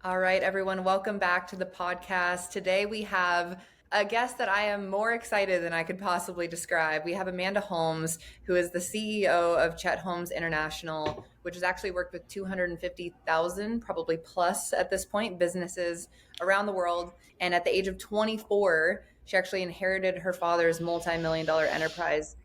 All right, everyone, welcome back to the podcast. Today we have a guest that I am more excited than I could possibly describe. We have Amanda Holmes, who is the CEO of Chet Holmes International, which has actually worked with 250,000, probably plus at this point, businesses around the world. And at the age of 24, she actually inherited her father's multi-million dollar enterprise,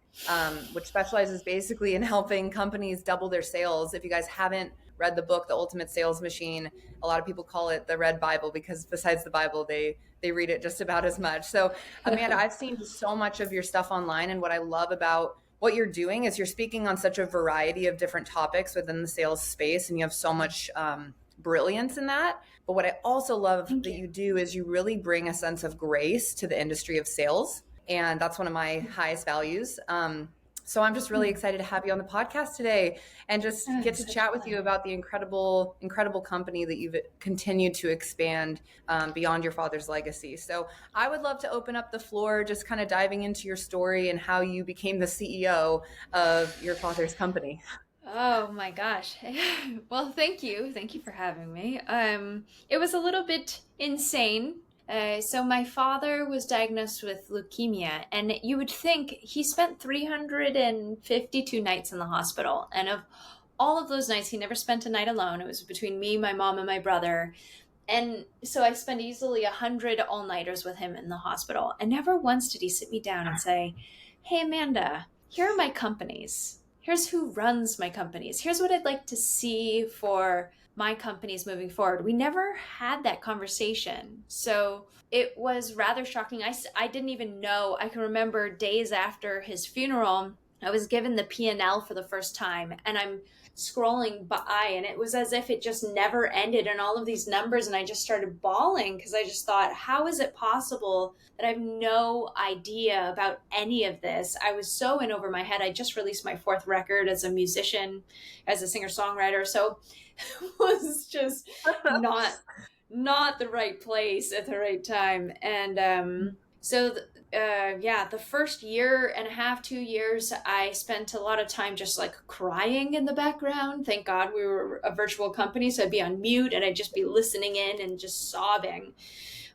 which specializes basically in helping companies double their sales. If you guys haven't read the book, The Ultimate Sales Machine, a lot of people call it the Red Bible because besides the Bible, they read it just about as much. So, Amanda, I've seen so much of your stuff online, and what I love about what you're doing is you're speaking on such a variety of different topics within the sales space, and you have so much brilliance in that. But what I also love Thank that you. you do is you really bring a sense of grace to the industry of sales, and that's one of my highest values. So I'm just really excited to have you on the podcast today and just Oh, get it's to such a chat with you pleasure. about the incredible company that you've continued to expand beyond your father's legacy. So I would love to open up the floor, just kind of diving into your story and how you became the CEO of your father's company. Oh my gosh. Well, thank you. Thank you for having me. It was a little bit insane. So my father was diagnosed with leukemia, and you would think he spent 352 nights in the hospital. And of all of those nights, he never spent a night alone. It was between me, my mom, and my brother. And so I spent easily 100 all-nighters with him in the hospital. And never once did he sit me down and say, "Hey, Amanda, here are my companies. Here's who runs my companies. Here's what I'd like to see for my companies moving forward." We never had that conversation. So it was rather shocking. I didn't even know. I can remember days after his funeral, I was given the P&L for the first time, and I'm scrolling by, and it was as if it just never ended, and all of these numbers, and I just started bawling because I just thought, how is it possible that I have no idea about any of this? I was so in over my head. I just released my fourth record as a musician, as a singer-songwriter, so it was just not not the right place at the right time. And so yeah, the first year and a half, 2 years, I spent a lot of time just like crying in the background. Thank God we were a virtual company, so I'd be on mute and I'd just be listening in and just sobbing.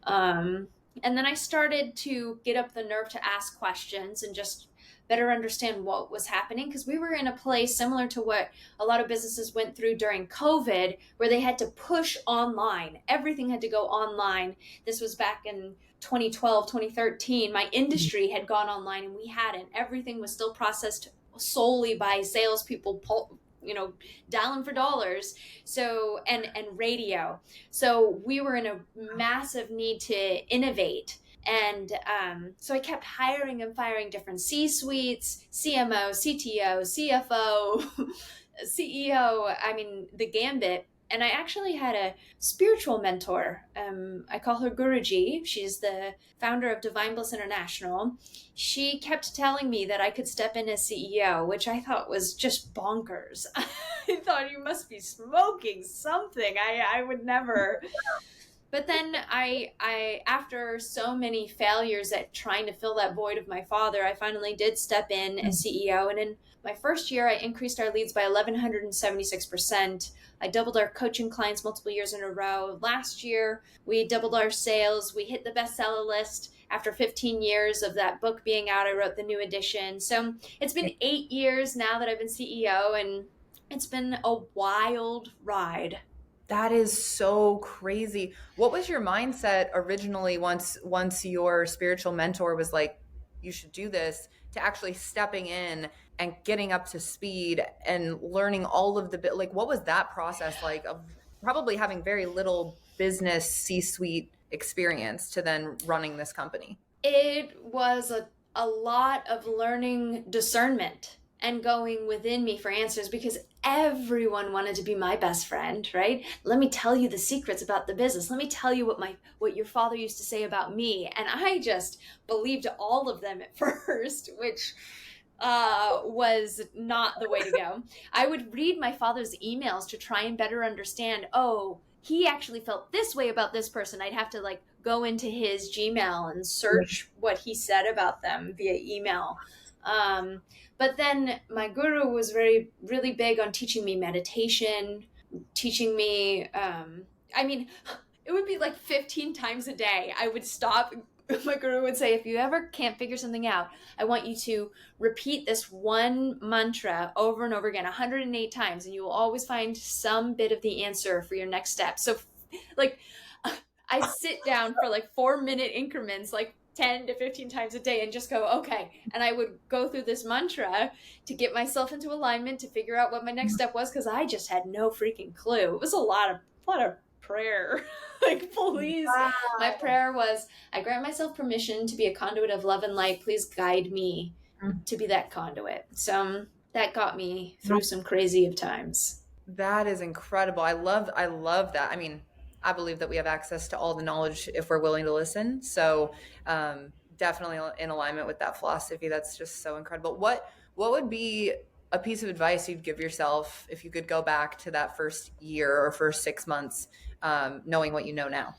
Um, and then I started to get up the nerve to ask questions and just better understand what was happening, because we were in a place similar to what a lot of businesses went through during COVID, where they had to push online. Everything had to go online. This was back in 2012, 2013. My industry had gone online and we hadn't. Everything was still processed solely by salespeople, dialing for dollars. So and radio. So we were in a massive need to innovate. And so I kept hiring and firing different C suites, CMO, CTO, CFO, CEO. I mean, the gambit. And I actually had a spiritual mentor. I call her Guruji. She's the founder of Divine Bliss International. She kept telling me that I could step in as CEO, which I thought was just bonkers. I thought, you must be smoking something. I would never. But then I after so many failures at trying to fill that void of my father, I finally did step in as CEO. And in my first year, I increased our leads by 1,176%. I doubled our coaching clients multiple years in a row. Last year, we doubled our sales. We hit the bestseller list. After 15 years of that book being out, I wrote the new edition. So it's been 8 years now that I've been CEO, and it's been a wild ride. That is so crazy. What was your mindset originally once your spiritual mentor was like, you should do this, to actually stepping in and getting up to speed and learning all of the bit, like what was that process like of probably having very little business C-suite experience to then running this company? It was a lot of learning discernment and going within me for answers, because everyone wanted to be my best friend, right? Let me tell you the secrets about the business. Let me tell you what your father used to say about me. And I just believed all of them at first, which was not the way to go. I would read my father's emails to try and better understand, oh, he actually felt this way about this person. I'd have to like go into his Gmail and search what he said about them via email. Um, but then my guru was really big on teaching me meditation, teaching me. I mean, it would be like 15 times a day. I would stop. My guru would say, if you ever can't figure something out, I want you to repeat this one mantra over and over again, 108 times, and you will always find some bit of the answer for your next step. So, like, I'd sit down for like 4-minute increments, like 10 to 15 times a day, and just go, okay. And I would go through this mantra to get myself into alignment, to figure out what my next step was, because I just had no freaking clue. It was a lot of prayer. Like, please. Wow. My prayer was, I grant myself permission to be a conduit of love and light. Please guide me to be that conduit. So that got me through some crazy of times. That is incredible. I love that. I mean, I believe that we have access to all the knowledge if we're willing to listen. So, definitely in alignment with that philosophy. That's just so incredible. What would be a piece of advice you'd give yourself if you could go back to that first year or first 6 months, knowing what you know now?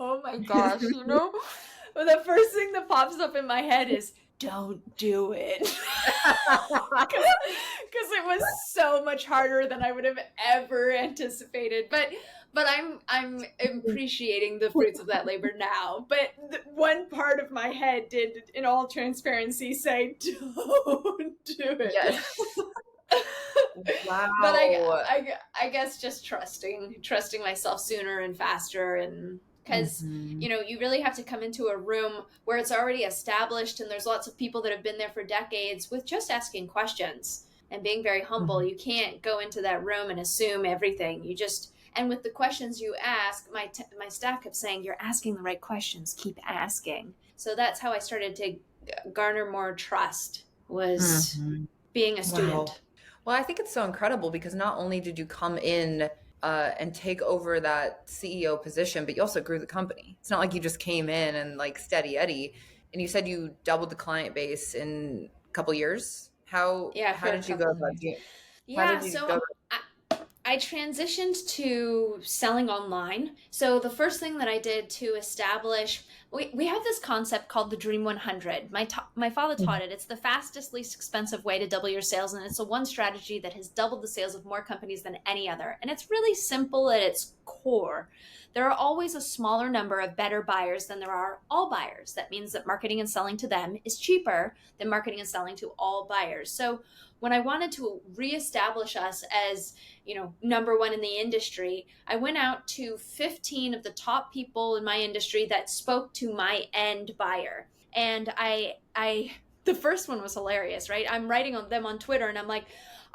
Oh my gosh, well, the first thing that pops up in my head is, don't do it. Because it was so much harder than I would have ever anticipated. But I'm appreciating the fruits of that labor now. But one part of my head did, in all transparency, say, don't do it. Yes. Wow. But I guess just trusting myself sooner and faster, and because you really have to come into a room where it's already established and there's lots of people that have been there for decades with just asking questions and being very humble. You can't go into that room and assume everything. You just, and with the questions you ask, my staff kept saying, you're asking the right questions, keep asking. So that's how I started to garner more trust, was being a student. Wow. Well, I think it's so incredible because not only did you come in and take over that CEO position, but you also grew the company. It's not like you just came in and like steady Eddie. And you said you doubled the client base in a couple years. How did you go about it? Yeah, so I transitioned to selling online. So the first thing that I did to establish, we have this concept called the Dream 100. My father taught it. It's the fastest, least expensive way to double your sales. And it's the one strategy that has doubled the sales of more companies than any other. And it's really simple at its core. There are always a smaller number of better buyers than there are all buyers. That means that marketing and selling to them is cheaper than marketing and selling to all buyers. So when I wanted to reestablish us as, number one in the industry, I went out to 15 of the top people in my industry that spoke to my end buyer. And the first one was hilarious, right? I'm writing on them on Twitter and I'm like,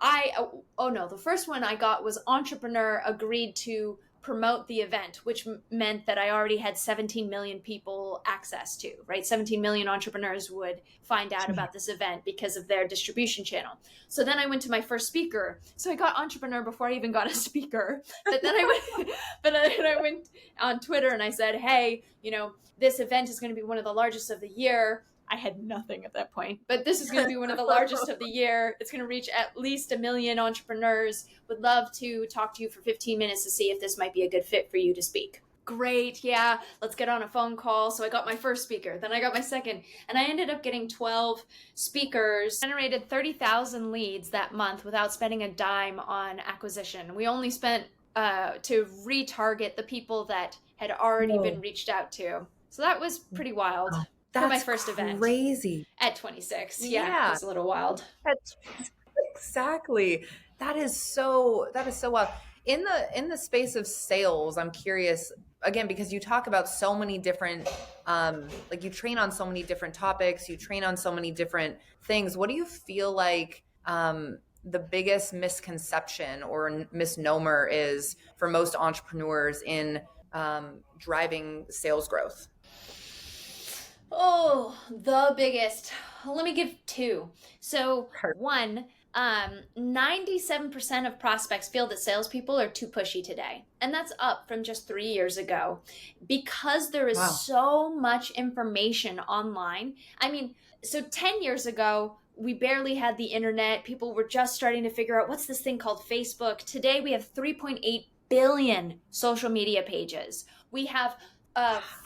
the first one I got was entrepreneur agreed to promote the event, which meant that I already had 17 million people access to, right? 17 million entrepreneurs would find out about this event because of their distribution channel. So then I went to my first speaker. So I got entrepreneur before I even got a speaker. But then I went on Twitter and I said, hey, this event is going to be one of the largest of the year. I had nothing at that point, but this is going to be one of the largest of the year. It's going to reach at least 1 million entrepreneurs. Would love to talk to you for 15 minutes to see if this might be a good fit for you to speak. Great. Yeah. Let's get on a phone call. So I got my first speaker, then I got my second, and I ended up getting 12 speakers, generated 30,000 leads that month without spending a dime on acquisition. We only spent to retarget the people that had already been reached out to. So that was pretty wild. That's for my first event. Crazy. At 26. Yeah. It was a little wild. Exactly. That is so wild. In the space of sales, I'm curious, again, because you talk about so many different, like you train on so many different topics, you train on so many different things. What do you feel like the biggest misconception or misnomer is for most entrepreneurs in driving sales growth? Oh, the biggest. Let me give two. So, one, 97% of prospects feel that salespeople are too pushy today. And that's up from just 3 years ago because there is so much information online. I mean, so 10 years ago, we barely had the internet. People were just starting to figure out what's this thing called Facebook. Today, we have 3.8 billion social media pages. We have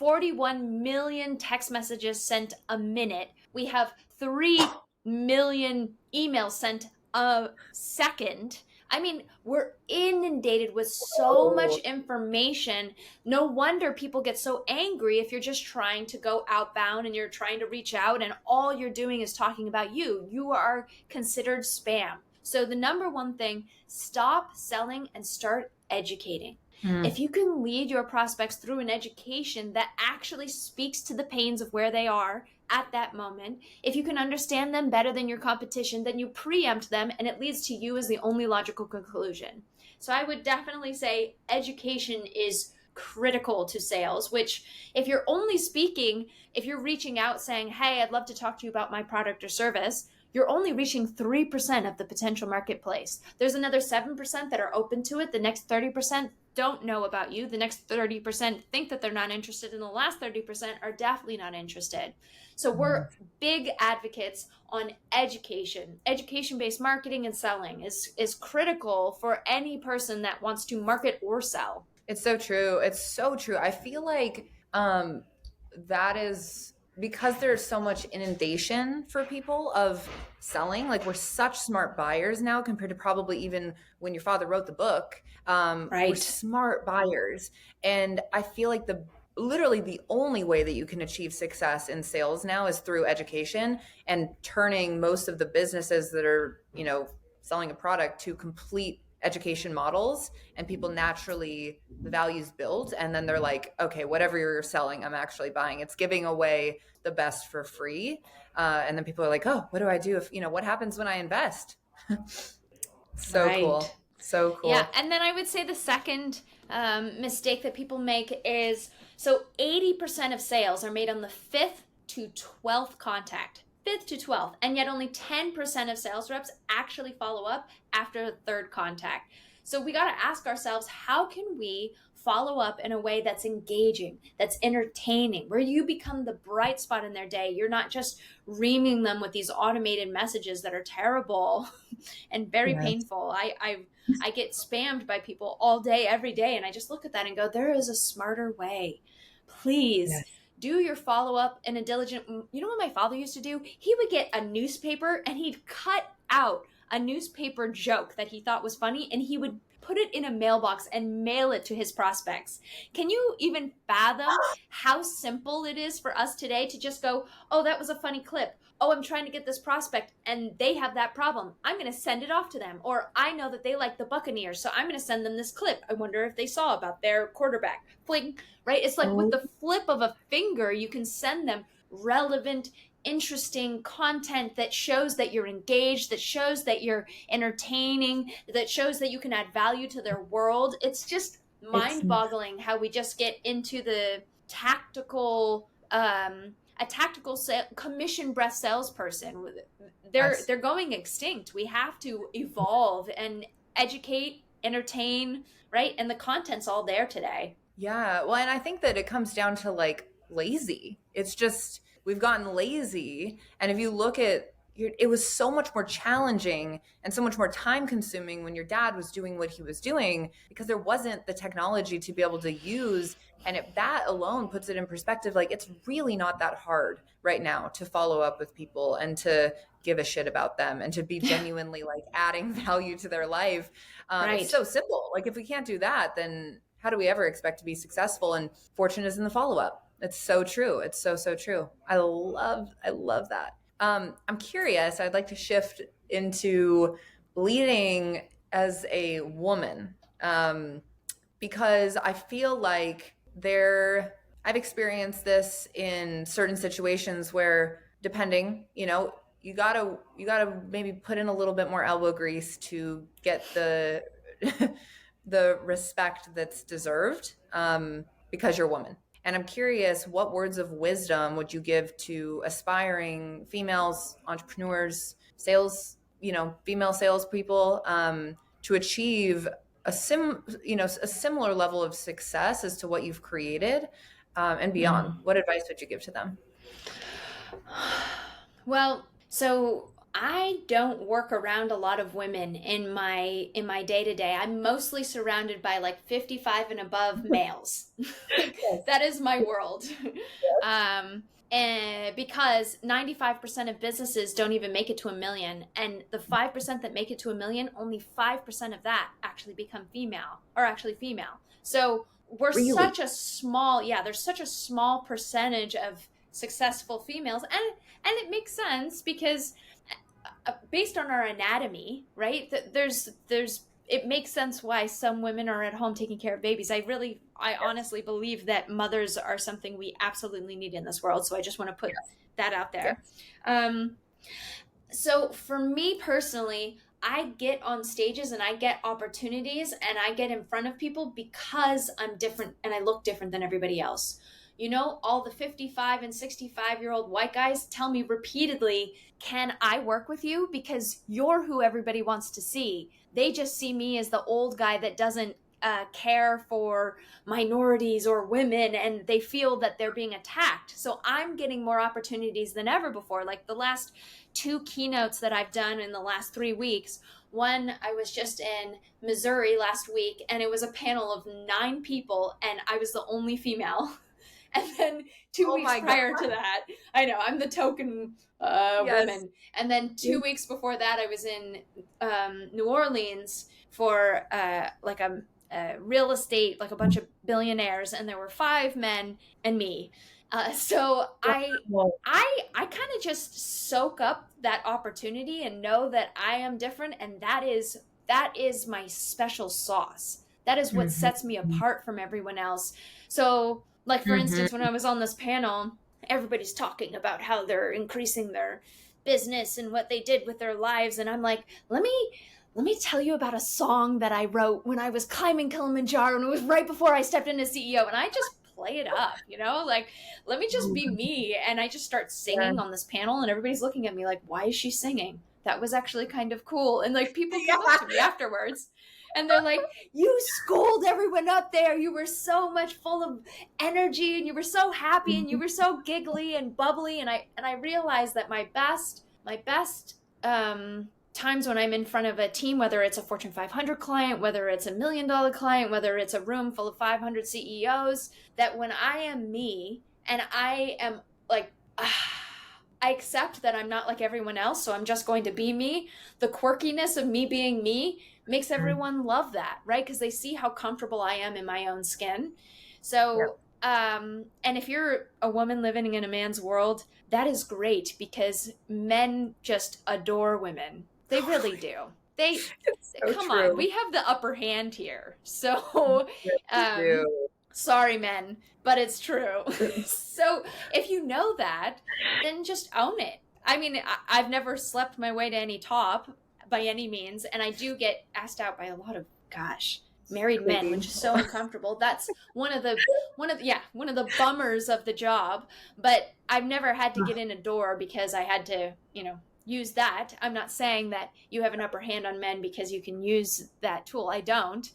41 million text messages sent a minute. We have 3 million emails sent a second. I mean, we're inundated with so much Oh. information. No wonder people get so angry if you're just trying to go outbound and you're trying to reach out and all you're doing is talking about you. You are considered spam. So, the number one thing, stop selling and start educating. Mm. If you can lead your prospects through an education that actually speaks to the pains of where they are at that moment, if you can understand them better than your competition, then you preempt them and it leads to you as the only logical conclusion. So I would definitely say education is critical to sales, which if you're only speaking, if you're reaching out saying, hey, I'd love to talk to you about my product or service, you're only reaching 3% of the potential marketplace. There's another 7% that are open to it. The next 30% don't know about you. The next 30% think that they're not interested, and the last 30% are definitely not interested. So we're big advocates on education. Education-based marketing and selling is critical for any person that wants to market or sell. It's so true. It's so true. I feel like that is because there's so much inundation for people of selling. Like we're such smart buyers now compared to probably even when your father wrote the book. We're Right. smart buyers, and I feel like the literally the only way that you can achieve success in sales now is through education and turning most of the businesses that are, selling a product to complete education models, and people naturally the values build, and then they're like, okay, whatever you're selling, I'm actually buying. It's giving away the best for free. And then people are like, oh, what do I do if, what happens when I invest? So Right. cool. So Yeah, cool. and then I would say the second mistake that people make is, so 80% of sales are made on the 5th to 12th contact. 5th to 12th, and yet only 10% of sales reps actually follow up after the third contact. So we got to ask ourselves, how can we follow up in a way that's engaging, that's entertaining, where you become the bright spot in their day? You're not just reaming them with these automated messages that are terrible and very Yes. painful. I get spammed by people all day, every day, and I just look at that and go, there is a smarter way. Please Yes. do your follow up in a diligent. You know what my father used to do? He would get a newspaper and he'd cut out a newspaper joke that he thought was funny, and he would put it in a mailbox and mail it to his prospects. Can you even fathom how simple it is for us today to just go, oh, that was a funny clip. Oh, I'm trying to get this prospect and they have that problem. I'm going to send it off to them. Or I know that they like the Buccaneers, so I'm going to send them this clip. I wonder if they saw about their quarterback. Fling, right? It's like with Oh, the flip of a finger, you can send them relevant, interesting content that shows that you're engaged, that shows that you're entertaining, that shows that you can add value to their world. It's just it's mind-boggling how we just get into the tactical a tactical commission breath salesperson. yes. They're going extinct. We have to evolve and educate, entertain, right? And the content's all there today. Yeah. Well, and I think that it comes down to like lazy. It's just we've gotten lazy. And if you look at it was so much more challenging and so much more time consuming when your dad was doing what he was doing because there wasn't the technology to be able to use. And that alone puts it in perspective. Like it's really not that hard right now to follow up with people and to give a shit about them and to be genuinely like adding value to their life. It's Right. so simple. Like if we can't do that, then how do we ever expect to be successful? And fortune is in the follow up. It's so true. It's so, so true. I love that. I'm curious. I'd like to shift into leading as a woman, because I feel like I've experienced this in certain situations where, depending, you gotta maybe put in a little bit more elbow grease to get the the respect that's deserved, because you're a woman. And I'm curious, what words of wisdom would you give to aspiring females, entrepreneurs, female salespeople, to achieve a similar level of success as to what you've created, and beyond? Mm. What advice would you give to them? Well, so I don't work around a lot of women in my day to day. I'm mostly surrounded by like 55 and above males. Like Yes. that is my world. And because 95% of businesses don't even make it to a million, and the 5% that make it to a million, only 5% of that actually become female, or actually female. So we're Really? such a small, yeah, there's such a small percentage of successful females, and it makes sense because based on our anatomy, right? There's it makes sense why some women are at home taking care of babies. I Yes. honestly believe that mothers are something we absolutely need in this world. So I just want to put Yes. that out there. Yes. Um, so for me personally, I get on stages and I get opportunities and I get in front of people because I'm different and I look different than everybody else. You know, all the 55 and 65-year-old white guys tell me repeatedly, "Can I work with you? Because you're who everybody wants to see." They just see me as the old guy that doesn't care for minorities or women, and they feel that they're being attacked. So I'm getting more opportunities than ever before. Like the last two keynotes that I've done in the last 3 weeks. One, I was just in Missouri last week, and it was a panel of 9 people, and I was the only female. And then two Oh weeks my God. prior to that, I know I'm the token Yes. woman. And then 2 weeks before that, I was in New Orleans for like a real estate, like a bunch of billionaires, and there were 5 men and me. So Wow. I kind of just soak up that opportunity and know that I am different, and that is my special sauce. That is what Mhm. sets me apart from everyone else. So, like for instance, when Mhm. I was on this panel, everybody's talking about how they're increasing their business and what they did with their lives, and I'm like, let me tell you about a song that I wrote when I was climbing Kilimanjaro, and it was right before I stepped in as CEO, and I just play it up, like, let me just be me. And I just start Yeah. singing on this panel, and everybody's looking at me like, why is she singing? That was actually kind of cool. And like people come up Yeah. to me afterwards and they're like, you schooled everyone up there. You were so much full of energy and you were so happy and you were so giggly and bubbly. And I realized that my best times when I'm in front of a team, whether it's a Fortune 500 client, whether it's $1 million client, whether it's a room full of 500 CEOs, that when I am me and I am like, I accept that I'm not like everyone else, so I'm just going to be me. The quirkiness of me being me makes everyone love that, right? Because they see how comfortable I am in my own skin. Yeah. So, and if you're a woman living in a man's world, that is great because men just adore women. They really do. They It's so come on, true. we have the upper hand here. So, Yes, we um, do. sorry, men, but it's true. So, if you know that, then just own it. I mean, I've never slept my way to any top by any means, and I do get asked out by a lot of, gosh, married men, Crazy. which is so uncomfortable. That's one of the bummers of the job. But I've never had to get in a door because I had to, use that. I'm not saying that you have an upper hand on men because you can use that tool. I don't.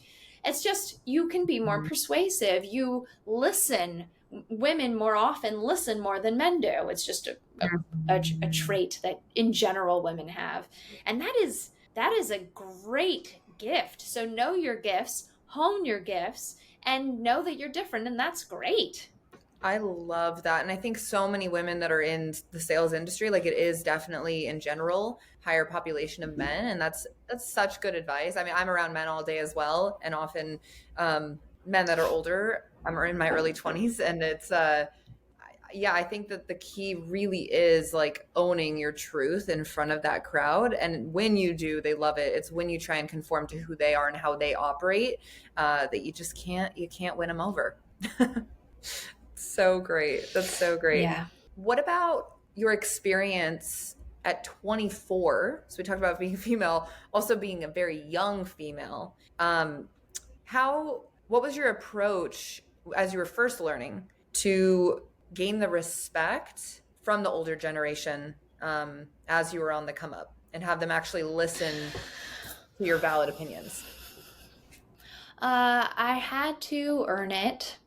It's just you can be more persuasive. You listen. Women more often listen more than men do. It's just a trait that in general women have, and that is a great gift. So know your gifts, hone your gifts, and know that you're different, and that's great. I love that. And I think so many women that are in the sales industry, like it is definitely in general higher population of men. And that's such good advice. I mean, I'm around men all day as well, and often men that are older. I'm in my early 20s, and yeah, I think that the key really is like owning your truth in front of that crowd. And when you do, they love it. It's when you try and conform to who they are and how they operate that you can't win them over. So great. That's so great. Yeah. What about your experience at 24? So we talked about being female, also being a very young female. What was your approach as you were first learning to gain the respect from the older generation as you were on the come up and have them actually listen to your valid opinions? I had to earn it.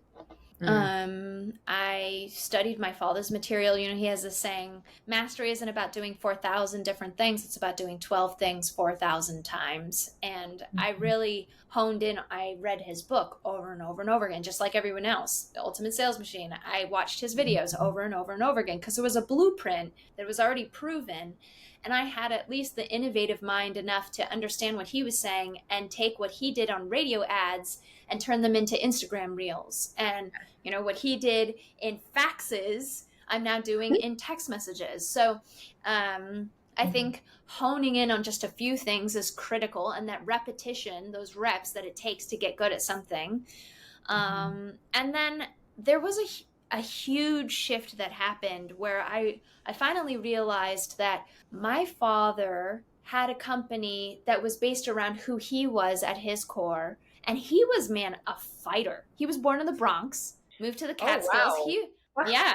Mm. I studied my father's material. You know, he has this saying, mastery isn't about doing 4,000 different things. It's about doing 12 things 4,000 times. And I really honed in. I read his book over and over and over again, just like everyone else. The Ultimate Sales Machine. I watched his videos over and over and over again because there was a blueprint that was already proven. And I had at least the innovative mind enough to understand what he was saying and take what he did on radio ads and turn them into Instagram reels. And you know, what he did in faxes, I'm now doing in text messages. So I think honing in on just a few things is critical, and that repetition, those reps that it takes to get good at something. And then there was a huge shift that happened where I finally realized that my father had a company that was based around who he was at his core. And he was, man, a fighter. He was born in the Bronx, moved to the Oh, Catskills. wow. Yeah,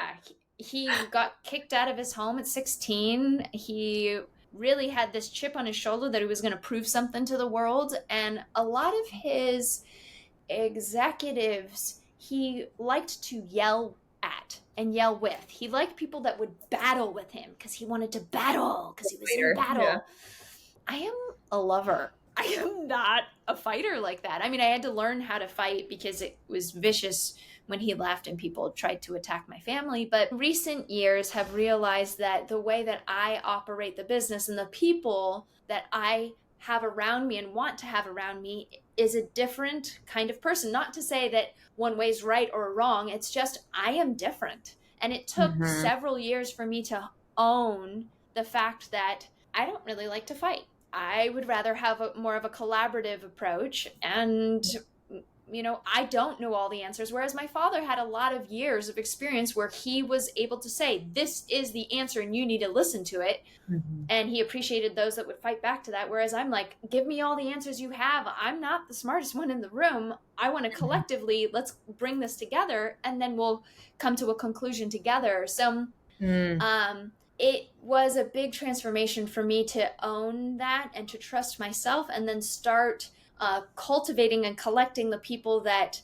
he got kicked out of his home at 16. He really had this chip on his shoulder that he was going to prove something to the world. And a lot of his executives he liked to yell at and yell with. He liked people that would battle with him because he wanted to battle, because he was in Later. Yeah. battle. I am a lover. I am not a fighter like that. I mean, I had to learn how to fight because it was vicious when he left and people tried to attack my family. But recent years have realized that the way that I operate the business and the people that I have around me and want to have around me is a different kind of person. Not to say that one way's right or wrong. It's just I am different. And it took several years for me to own the fact that I don't really like to fight. I would rather have more of a collaborative approach. And, you know, I don't know all the answers. Whereas my father had a lot of years of experience where he was able to say, this is the answer and you need to listen to it. And he appreciated those that would fight back to that. Whereas I'm like, give me all the answers you have. I'm not the smartest one in the room. I want to collectively, let's bring this together and then we'll come to a conclusion together. So, it was a big transformation for me to own that and to trust myself and then start cultivating and collecting the people that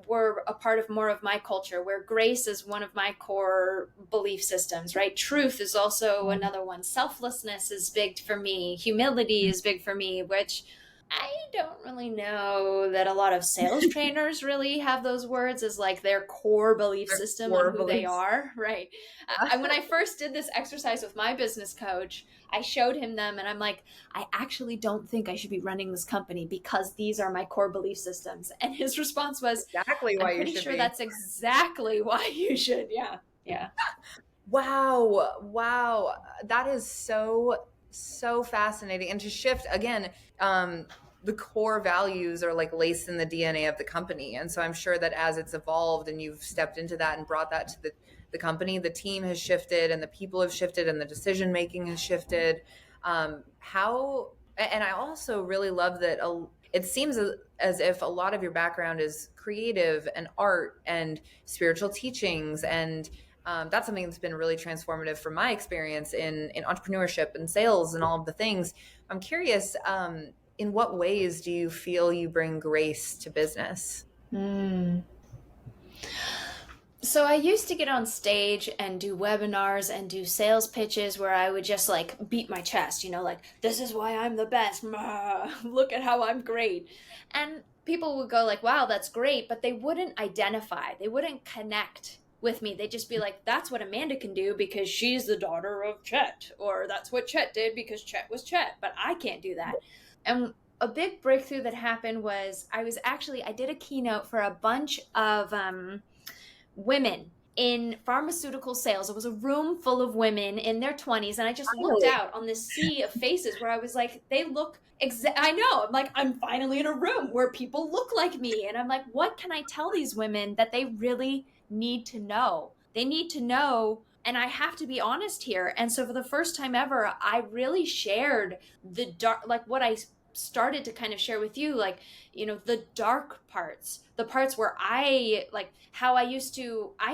were a part of more of my culture, where grace is one of my core belief systems, right? Truth is also another one. Selflessness is big for me. Humility is big for me, which I don't really know that a lot of sales trainers really have those words as like their core belief system on who they are, right? When I first did this exercise with my business coach, I showed him them and I'm like, I actually don't think I should be running this company because these are my core belief systems. And his response was, Exactly I'm why you pretty should sure be. that's exactly why you should. Yeah. Yeah. Wow. Wow. That is so fascinating. And to shift again, the core values are like laced in the DNA of the company. And so I'm sure that as it's evolved and you've stepped into that and brought that to the company, the team has shifted and the people have shifted and the decision making has shifted. And I also really love that it seems as if a lot of your background is creative and art and spiritual teachings, and that's something that's been really transformative for my experience in entrepreneurship and sales and all of the things. I'm curious, in what ways do you feel you bring grace to business? So I used to get on stage and do webinars and do sales pitches where I would just like beat my chest, you know, like, this is why I'm the best. Look at how I'm great. And people would go like, wow, that's great, but they wouldn't identify. They wouldn't connect with me. They'd just be like, that's what Amanda can do because she's the daughter of Chet, or that's what Chet did because Chet was Chet, but I can't do that. And a big breakthrough that happened was I did a keynote for a bunch of women in pharmaceutical sales. It was a room full of women in their 20s. And I just looked Finally. out on this sea of faces where I was like, they look I know. I'm like, I'm finally in a room where people look like me. And I'm like, what can I tell these women that they really need to know? They need to know. And I have to be honest here. And so for the first time ever, I really shared the dark, like what I started to kind of share with you, like, you know, the dark parts, the parts where I like how I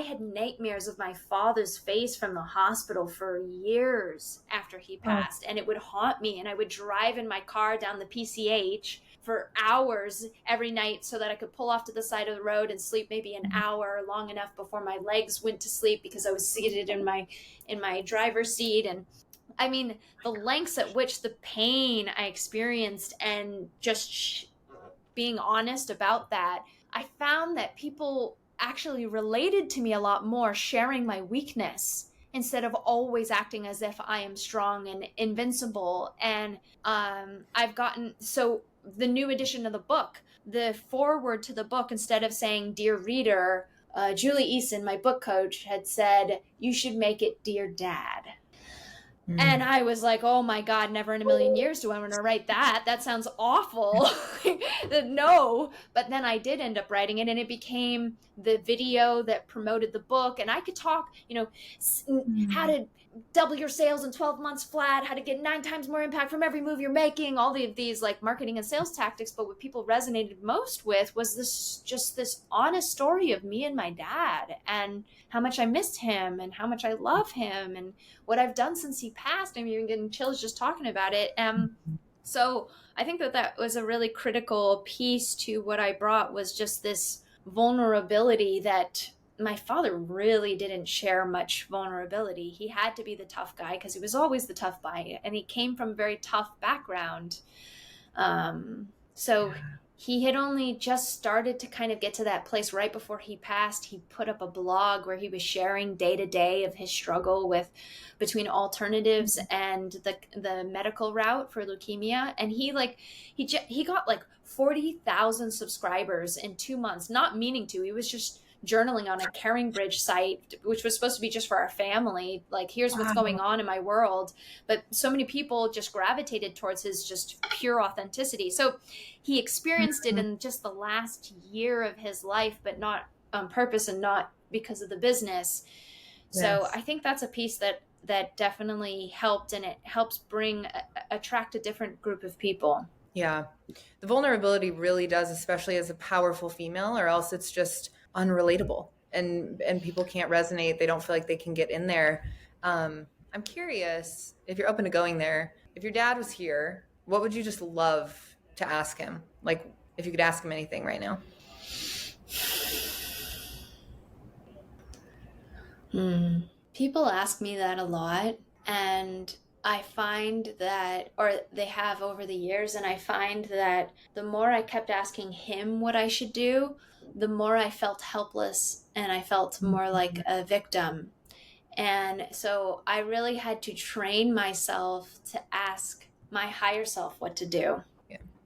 had nightmares of my father's face from the hospital for years after he passed, and it would haunt me. And I would drive in my car down the PCH for hours every night so that I could pull off to the side of the road and sleep maybe an hour long enough before my legs went to sleep because I was seated in my driver's seat. And I mean, the lengths at which the pain I experienced and just being honest about that, I found that people actually related to me a lot more sharing my weakness instead of always acting as if I am strong and invincible. And I've gotten, so the new edition of the book, the foreword to the book, instead of saying, "Dear reader," Julie Eason, my book coach, had said, "You should make it Dear Dad." And I was like, oh my God, never in a million years do I want to write that. That sounds awful. No. But then I did end up writing it, and it became the video that promoted the book. And I could talk, how to double your sales in 12 months flat, how to get 9 times more impact from every move you're making, all of these like marketing and sales tactics. But what people resonated most with was this honest story of me and my dad, and how much I missed him and how much I love him and what I've done since he passed. I'm even getting chills just talking about it. So I think that was a really critical piece to what I brought, was just this vulnerability that my father really didn't share much vulnerability. He had to be the tough guy because he was always the tough guy, and he came from a very tough background. So he had only just started to kind of get to that place right before he passed. He put up a blog where he was sharing day to day of his struggle between alternatives and the medical route for leukemia. And he got like 40,000 subscribers in 2 months, not meaning to. He was just journaling on a Caring Bridge site, which was supposed to be just for our family. Like, here's what's going on in my world. But so many people just gravitated towards his just pure authenticity. So he experienced it in just the last year of his life, but not on purpose and not because of the business. Yes. So I think that's a piece that definitely helped, and it helps attract a different group of people. Yeah. The vulnerability really does, especially as a powerful female, or else it's just unrelatable and people can't resonate. They don't feel like they can get in there. I'm curious, if you're open to going there, if your dad was here, what would you just love to ask him? Like, if you could ask him anything right now. People ask me that a lot, and I find that, or they have over the years, and I find that the more I kept asking him what I should do, the more I felt helpless, and I felt more like a victim. And so I really had to train myself to ask my higher self what to do,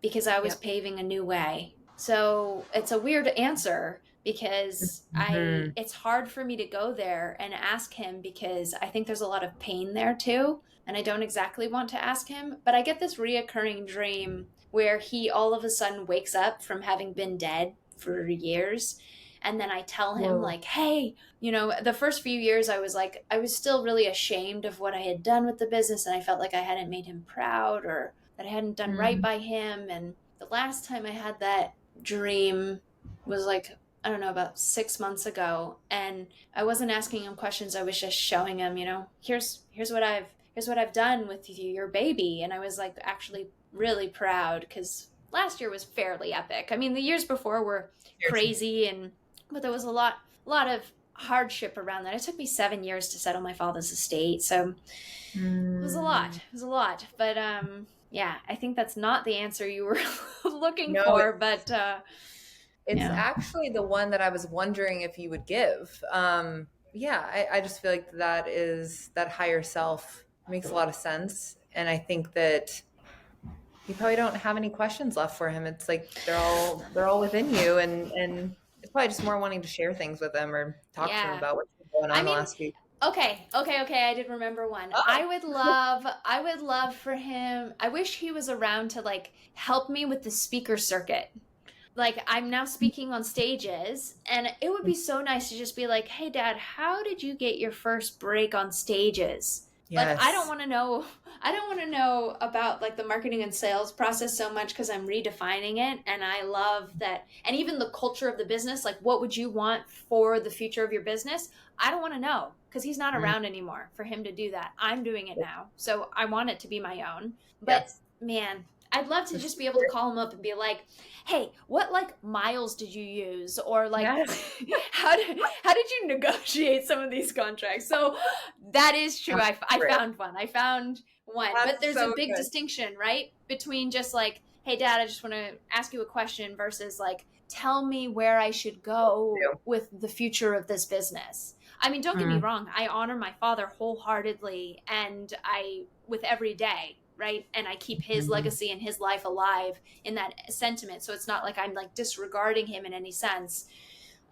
because I was paving a new way. So it's a weird answer, because it's hard for me to go there and ask him, because I think there's a lot of pain there too. And I don't exactly want to ask him, but I get this reoccurring dream where he all of a sudden wakes up from having been dead for years. And then I tell him, like, hey, the first few years I was still really ashamed of what I had done with the business. And I felt like I hadn't made him proud, or that I hadn't done right by him. And the last time I had that dream was like, I don't know, about 6 months ago. And I wasn't asking him questions. I was just showing him, here's what I've done with your baby. And I was like actually really proud, because last year was fairly epic. I mean, the years before were crazy, but there was a lot of hardship around that. It took me 7 years to settle my father's estate. So it was a lot. But yeah, I think that's not the answer you were looking for, but it's actually the one that I was wondering if you would give. I just feel like that higher self makes a lot of sense. And I think that you probably don't have any questions left for him. It's like they're all within you, and it's probably just more wanting to share things with him or talk to him about what's been going on the last week. Okay. I did remember one. I would love for him. I wish he was around to like help me with the speaker circuit. Like, I'm now speaking on stages, and it would be so nice to just be like, hey Dad, how did you get your first break on stages? Yes. Like, I don't want to know about like the marketing and sales process so much, because I'm redefining it. And I love that. And even the culture of the business, like, what would you want for the future of your business? I don't want to know, because he's not around anymore for him to do that. I'm doing it now. So I want it to be my own. But man, I'd love to just be able to call him up and be like, "Hey, what like miles did you use, or like Yes. how did you negotiate some of these contracts?" So that is true. That's I great. found one. I found one, but That's there's a so big good. distinction, right, between just like, "Hey, Dad, I just want to ask you a question," versus like, "Tell me where I should go with the future of this business." I mean, don't get me Mm, wrong. I honor my father wholeheartedly, and I with every day, right? And I keep his mm. legacy and his life alive in that sentiment. So it's not like I'm like disregarding him in any sense.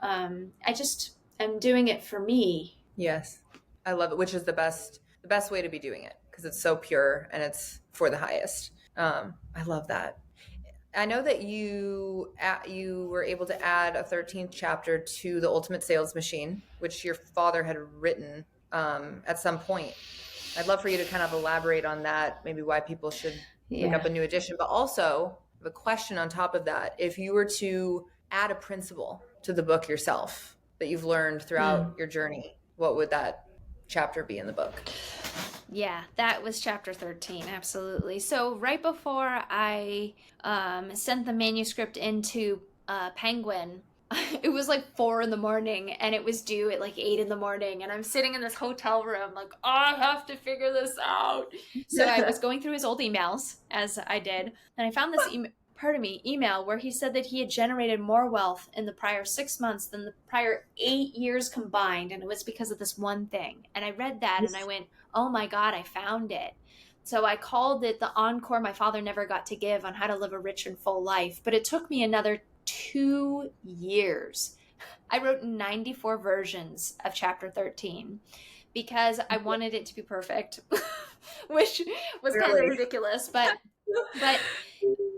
I just am doing it for me. Yes. I love it, which is the best way to be doing it because it's so pure and it's for the highest. I love that. I know that you were able to add a 13th chapter to the Ultimate Sales Machine, which your father had written at some point. I'd love for you to kind of elaborate on that, maybe why people should pick up Yeah. a new edition, but also the question on top of that, if you were to add a principle to the book yourself that you've learned throughout Mm. your journey, what would that chapter be in the book? Yeah, that was chapter 13, absolutely. So, right before I sent the manuscript into Penguin, it was like 4 in the morning and it was due at like 8 in the morning. And I'm sitting in this hotel room, like, oh, I have to figure this out. So, I was going through his old emails as I did, and I found this email where he said that he had generated more wealth in the prior 6 months than the prior 8 years combined. And it was because of this one thing. And I read that and I went, oh my God, I found it. So I called it the encore my father never got to give on how to live a rich and full life. But it took me another 2 years. I wrote 94 versions of chapter 13 because I wanted it to be perfect, which was kind of Really? ridiculous, but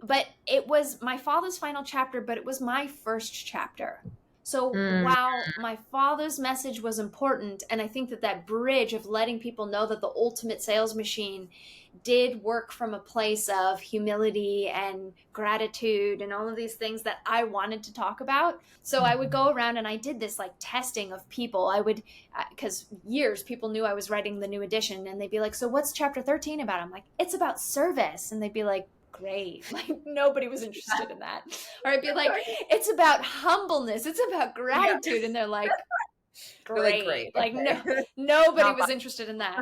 but it was my father's final chapter, but it was my first chapter. So Mm, while my father's message was important, and I think that that bridge of letting people know that the ultimate sales machine did work from a place of humility and gratitude and all of these things that I wanted to talk about. So I would go around and I did this like testing of people. I would, because years people knew I was writing the new edition and they'd be like, so what's chapter 13 about? I'm like, it's about service. And they'd be like, great. Like nobody was interested in that. Or I'd be like, it's about humbleness. It's about yeah. gratitude. And they're like, They're like, great. great. Like no, Okay. nobody Not was interested in that.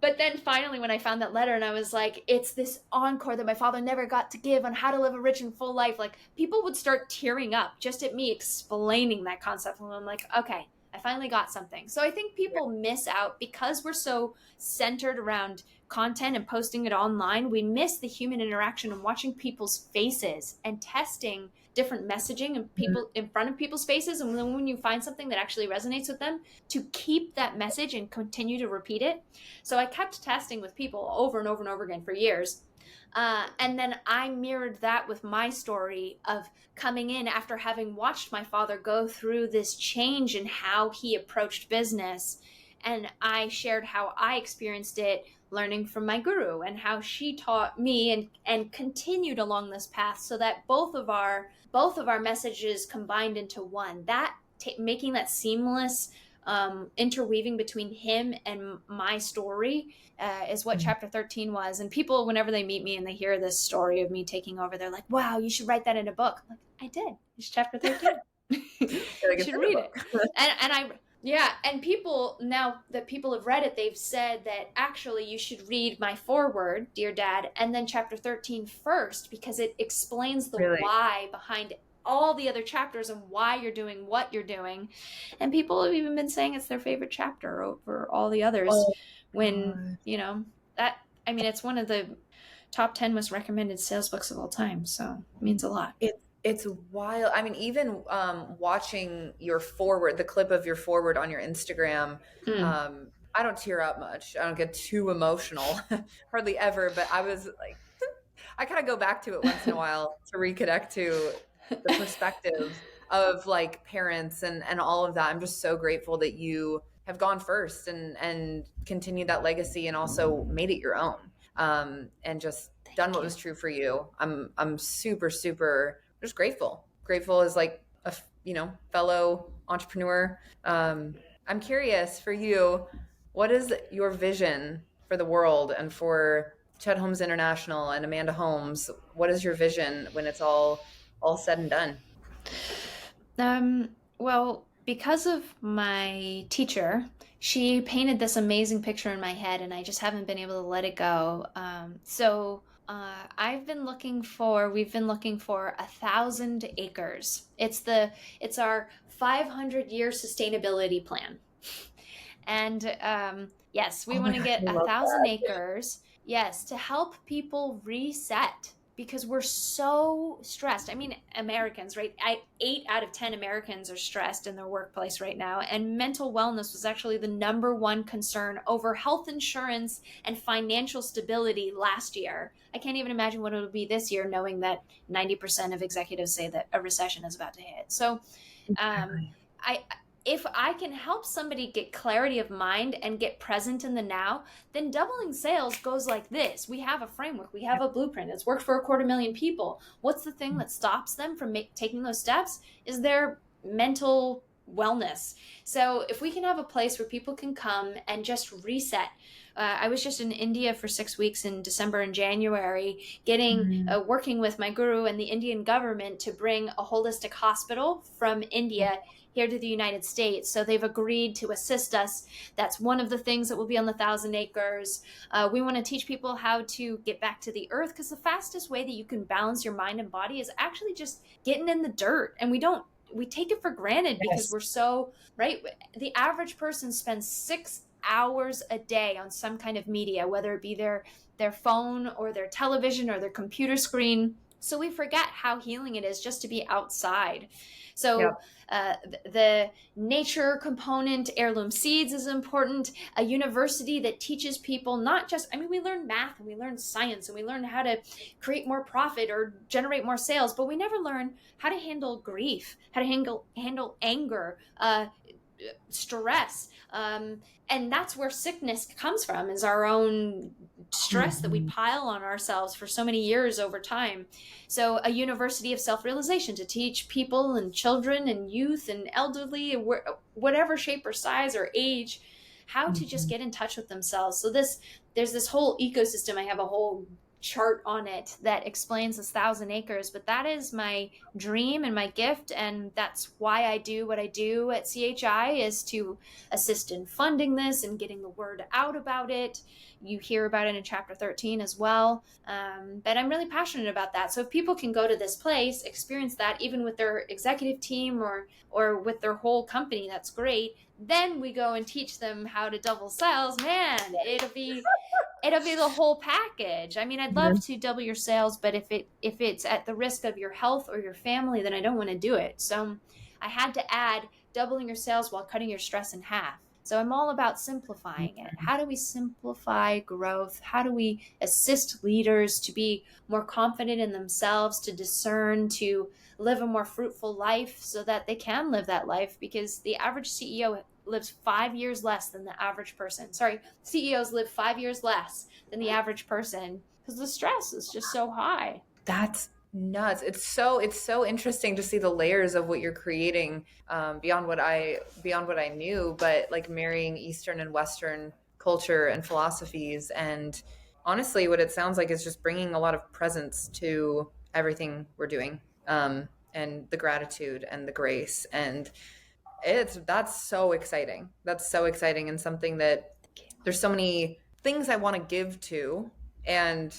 But then finally, when I found that letter and I was like, it's this encore that my father never got to give on how to live a rich and full life, like people would start tearing up just at me explaining that concept. And I'm like, okay, I finally got something. So I think people miss out because we're so centered around content and posting it online. We miss the human interaction and watching people's faces and testing different messaging and people in front of people's faces. And then when you find something that actually resonates with them, to keep that message and continue to repeat it. So I kept testing with people over and over and over again for years. And then I mirrored that with my story of coming in after having watched my father go through this change in how he approached business. And I shared how I experienced it learning from my guru and how she taught me and continued along this path so that both of our messages combined into one. That making that seamless interweaving between him and my story is what chapter 13 was. And people, whenever they meet me and they hear this story of me taking over, they're like, wow, you should write that in a book. I'm like, I did. It's chapter 13. like You it's should in the read it. book. And I, yeah, and people, now that people have read it, they've said that actually you should read my foreword, Dear Dad, and then chapter 13 first, because it explains the Really? why behind all the other chapters and why you're doing what you're doing. And people have even been saying it's their favorite chapter over all the others Oh, when, God. that, I mean, it's one of the top 10 most recommended sales books of all time. So it means a lot. It's wild. I mean, even watching your forward, the clip of your forward on your Instagram, Mm. I don't tear up much. I don't get too emotional, hardly ever. But I was like, I kind of go back to it once in a while to reconnect to the perspective of like parents and all of that. I'm just so grateful that you have gone first and continued that legacy and also made it your own. And just done Thank what you. was true for you. I'm super super just grateful as like a fellow entrepreneur. I'm curious for you, what is your vision for the world and for Chet Holmes International and Amanda Holmes? What is your vision when it's all said and done? Well, because of my teacher, she painted this amazing picture in my head, and I just haven't been able to let it go. We've been looking for 1,000 acres. It's our 500-year sustainability plan. And yes, we Oh my want to God, get I a love thousand that. acres. Yes, to help people reset because we're so stressed. I mean, Americans, right? 8 out of 10 Americans are stressed in their workplace right now. And mental wellness was actually the number one concern over health insurance and financial stability last year. I can't even imagine what it'll be this year, knowing that 90% of executives say that a recession is about to hit. So um, I if I can help somebody get clarity of mind and get present in the now, then doubling sales goes like this. We have a framework, we have a blueprint. It's worked for 250,000 people. What's the thing that stops them from taking those steps? Is their mental wellness. So if we can have a place where people can come and just reset. I was just in India for 6 weeks in December and January, working with my guru and the Indian government to bring a holistic hospital from India here to the United States. So they've agreed to assist us. That's one of the things that will be on the 1,000 acres. We want to teach people how to get back to the earth, because the fastest way that you can balance your mind and body is actually just getting in the dirt. And we take it for granted because Yes. we're so, right? The average person spends 6 hours a day on some kind of media, whether it be their phone or their television or their computer screen. So we forget how healing it is just to be outside. So Yep. the nature component, heirloom seeds is important. A university that teaches people not just, I mean, we learn math and we learn science and we learn how to create more profit or generate more sales, but we never learn how to handle grief, how to handle anger, stress. And that's where sickness comes from, is our own stress that we Mhm. pile on ourselves for so many years over time. So a university of self-realization to teach people and children and youth and elderly, whatever shape or size or age, how to just Mhm. get in touch with themselves. So there's this whole ecosystem. I have a whole chart on it that explains this 1,000 acres, but that is my dream and my gift, and that's why I do what I do at CHI, is to assist in funding this and getting the word out about it. You hear about it in chapter 13 as well. But I'm really passionate about that. So if people can go to this place, experience that even with their executive team or with their whole company, that's great. Then we go and teach them how to double sales. Man, it'll be the whole package. I mean, I'd love to double your sales, but if it's at the risk of your health or your family, then I don't want to do it. So I had to add doubling your sales while cutting your stress in half. So I'm all about simplifying it. How do we simplify growth? How do we assist leaders to be more confident in themselves, to discern, to live a more fruitful life so that they can live that life? Because the average CEO lives 5 years less than the average person. Sorry, CEOs live 5 years less than the average person because the stress is just so high. That's nuts. It's so interesting to see the layers of what you're creating, beyond what I knew, but like marrying Eastern and Western culture and philosophies, and honestly, what it sounds like is just bringing a lot of presence to everything we're doing, and the gratitude and the grace, and that's so exciting. That's so exciting, and something that there's so many things I want to give to, and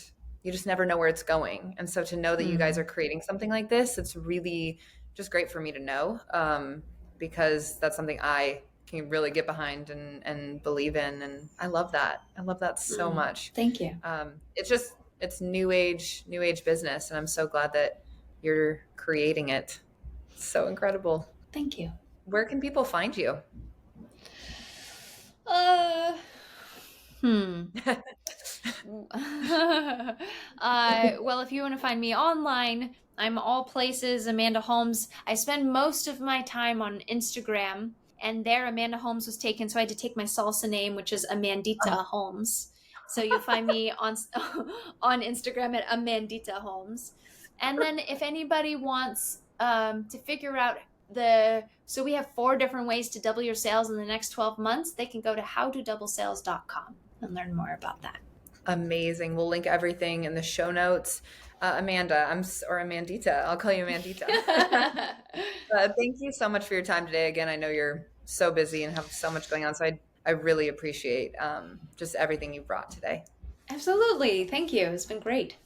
you just never know where it's going. And so to know that you guys Mm, are creating something like this, it's really just great for me to know, because that's something I can really get behind and believe in. And I love that. I love that so much. thank you. It's new age business, and I'm so glad that you're creating it. So incredible. Thank you. Where can people find you? Uh, hmm. Well, if you want to find me online, I'm all places Amanda Holmes. I spend most of my time on Instagram, and there Amanda Holmes was taken, so I had to take my salsa name, which is Amandita Holmes. So you'll find me on on Instagram at Amandita Holmes. And then if anybody wants to figure out so we have 4 different ways to double your sales in the next 12 months, they can go to howtodoublesales.com and learn more about that. Amazing. We'll link everything in the show notes. Amanda, or Amandita. I'll call you Amandita. Thank you so much for your time today. Again, I know you're so busy and have so much going on, so I really appreciate just everything you brought today. Absolutely. Thank you. It's been great.